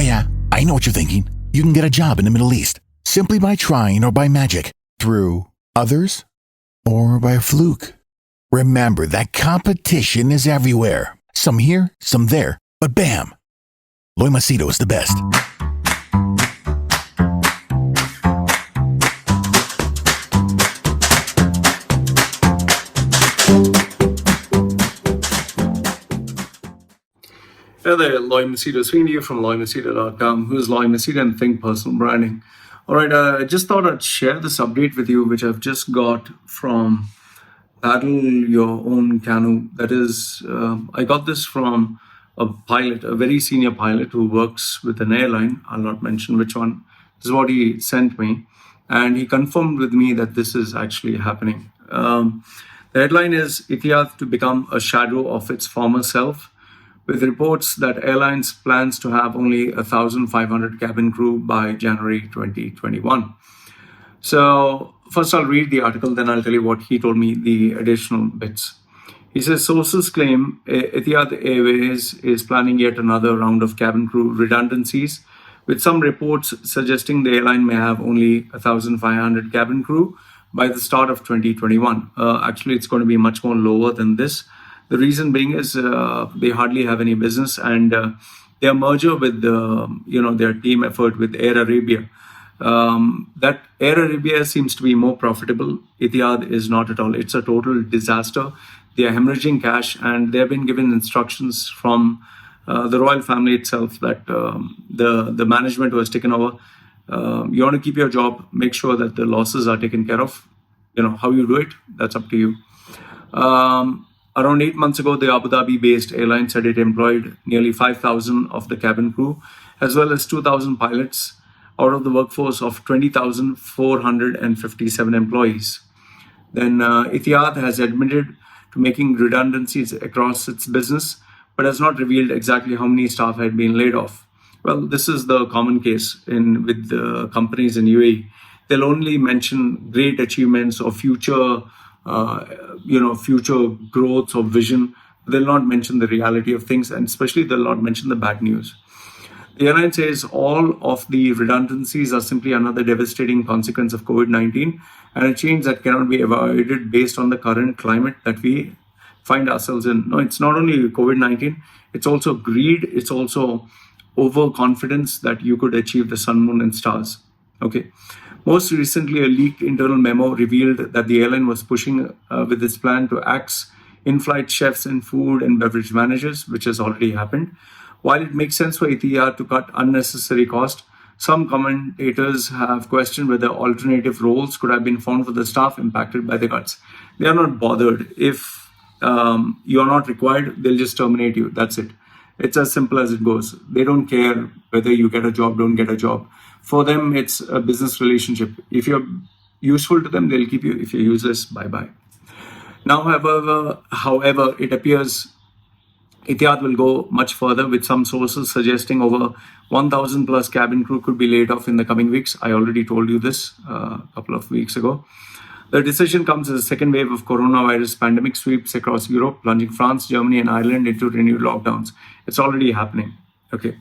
Yeah, I know what you're thinking. You can get a job in the Middle East simply by trying or by magic, through others, or by a fluke. Remember that competition is everywhere. Some here, some there, but bam! Loy Machedo is the best. Hey there, Loy Machedo, speaking to you from loymachedo.com. Who's Loy Machedo and Think Personal Branding. All right, I just thought I'd share this update with you, which I've just got from Paddle Your Own Canoe. That is, I got this from a pilot, a very senior pilot who works with an airline. I'll not mention which one. This is what he sent me. And he confirmed with me that this is actually happening. The headline is Etihad to become a shadow of its former self, with reports that Airlines plans to have only 1,500 cabin crew by January 2021. So first I'll read the article, then I'll tell you what he told me, the additional bits. He says, sources claim Etihad Airways is planning yet another round of cabin crew redundancies, with some reports suggesting the airline may have only 1,500 cabin crew by the start of 2021. Actually, it's going to be much more lower than this. The reason being is they hardly have any business, and their merger with their team effort with Air Arabia. That Air Arabia seems to be more profitable. Etihad is not at all. It's a total disaster. They are hemorrhaging cash, and they have been given instructions from the royal family itself that the management who has taken over, you want to keep your job, make sure that the losses are taken care of. How you do it, that's up to you. Around 8 months ago, the Abu Dhabi-based Airline said it employed nearly 5,000 of the cabin crew, as well as 2,000 pilots, out of the workforce of 20,457 employees. Then Etihad has admitted to making redundancies across its business, but has not revealed exactly how many staff had been laid off. Well, this is the common case with the companies in UAE. They'll only mention great achievements or future growth or vision. They'll not mention the reality of things, and especially they'll not mention the bad news. The airline says all of the redundancies are simply another devastating consequence of COVID-19 and a change that cannot be avoided based on the current climate that we find ourselves in. No, it's not only COVID-19, it's also greed, it's also overconfidence that you could achieve the sun, moon, and stars. Okay. Most recently, a leaked internal memo revealed that the airline was pushing with its plan to axe in-flight chefs and food and beverage managers, which has already happened. While it makes sense for Etihad to cut unnecessary cost, some commentators have questioned whether alternative roles could have been found for the staff impacted by the cuts. They are not bothered. If you are not required, they'll just terminate you. That's it. It's as simple as it goes. They don't care whether you get a job, don't get a job. For them, it's a business relationship. If you're useful to them, they'll keep you. If you're useless, bye-bye. Now, however, it appears Etihad will go much further, with some sources suggesting over 1,000 plus cabin crew could be laid off in the coming weeks. I already told you this a couple of weeks ago. The decision comes as a second wave of coronavirus pandemic sweeps across Europe, plunging France, Germany, and Ireland into renewed lockdowns. It's already happening. Okay.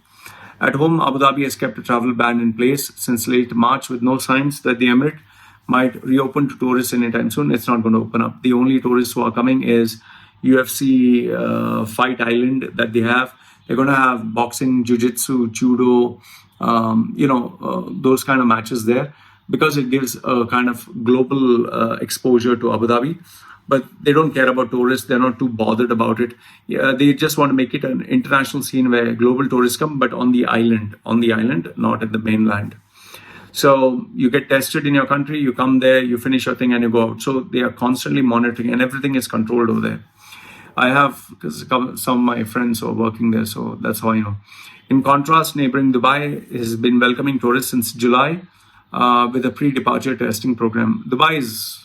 At home, Abu Dhabi has kept a travel ban in place since late March, with no signs that the Emirate might reopen to tourists anytime soon. It's not going to open up. The only tourists who are coming is UFC Fight Island that they have. They're going to have boxing, jiu-jitsu, judo, those kind of matches there, because it gives a kind of global exposure to Abu Dhabi. But they don't care about tourists. They're not too bothered about it. They just want to make it an international scene where global tourists come, but on the island, not at the mainland. So you get tested in your country, you come there, you finish your thing, and you go out. So they are constantly monitoring, and everything is controlled over there. I have, because some of my friends are working there, so that's how I know. In contrast, neighboring Dubai has been welcoming tourists since July with a pre-departure testing program. Dubai is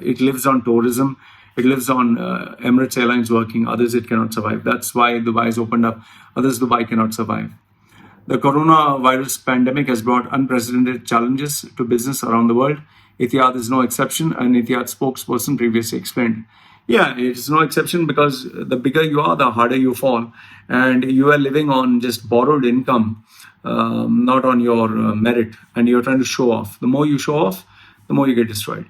it lives on tourism. It lives on Emirates Airlines working. Others, it cannot survive. That's why Dubai is opened up. Others, Dubai cannot survive. The coronavirus pandemic has brought unprecedented challenges to business around the world. Etihad is no exception, and Etihad spokesperson previously explained. Yeah, it's no exception because the bigger you are, the harder you fall. And you are living on just borrowed income, not on your merit. And you're trying to show off. The more you show off, the more you get destroyed.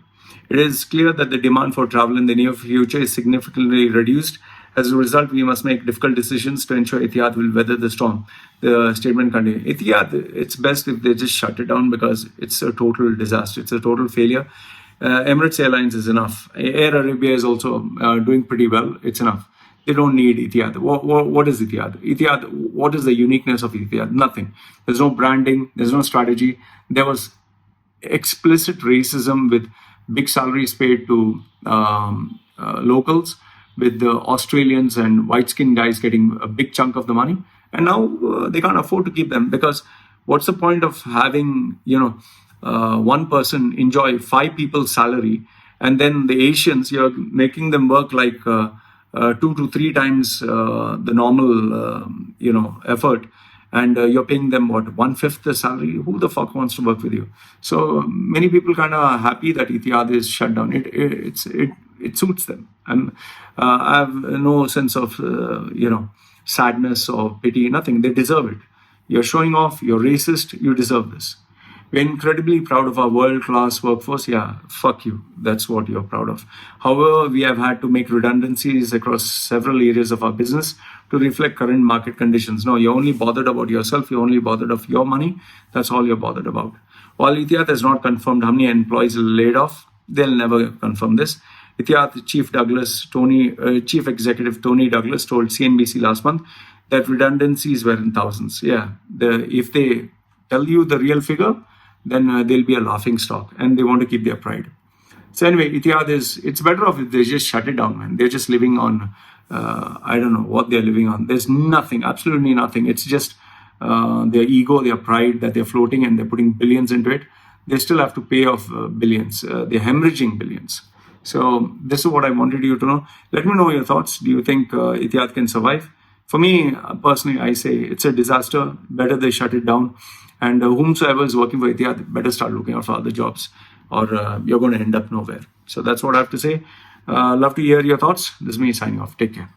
It is clear that the demand for travel in the near future is significantly reduced. As a result, we must make difficult decisions to ensure Etihad will weather the storm. The statement continues. Etihad, it's best if they just shut it down because it's a total disaster. It's a total failure. Emirates Airlines is enough. Air Arabia is also doing pretty well. It's enough. They don't need Etihad. What is Etihad? Etihad, what is the uniqueness of Etihad? Nothing. There's no branding. There's no strategy. There was explicit racism with big salaries paid to locals, with the Australians and white-skinned guys getting a big chunk of the money. And now they can't afford to keep them because what's the point of having, one person enjoy 5 people's salary, and then the Asians, you're making them work like 2 to 3 times the normal, effort, and you're paying them what, 1/5 the salary? Who the fuck wants to work with you? So many people kind of happy that Etihad is shut down. It suits them, and I have no sense of sadness or pity. Nothing. They deserve it. You're showing off. You're racist. You deserve this. We're incredibly proud of our world-class workforce. Yeah, fuck you. That's what you're proud of. However, we have had to make redundancies across several areas of our business to reflect current market conditions. No, you're only bothered about yourself. You're only bothered of your money. That's all you're bothered about. While Etihad has not confirmed how many employees laid off, they'll never confirm this. Etihad Chief Executive Tony Douglas told CNBC last month that redundancies were in thousands. Yeah, if they tell you the real figure, then they'll be a laughing stock, and they want to keep their pride. So anyway, Etihad it's better off if they just shut it down, man. They're just living on, I don't know what they're living on. There's nothing, absolutely nothing. It's just their ego, their pride that they're floating, and they're putting billions into it. They still have to pay off billions. They're hemorrhaging billions. So this is what I wanted you to know. Let me know your thoughts. Do you think Etihad can survive? For me, personally, I say it's a disaster. Better they shut it down. And whomsoever is working for Etihad, better start looking out for other jobs, or you're going to end up nowhere. So that's what I have to say. Love to hear your thoughts. This is me signing off. Take care.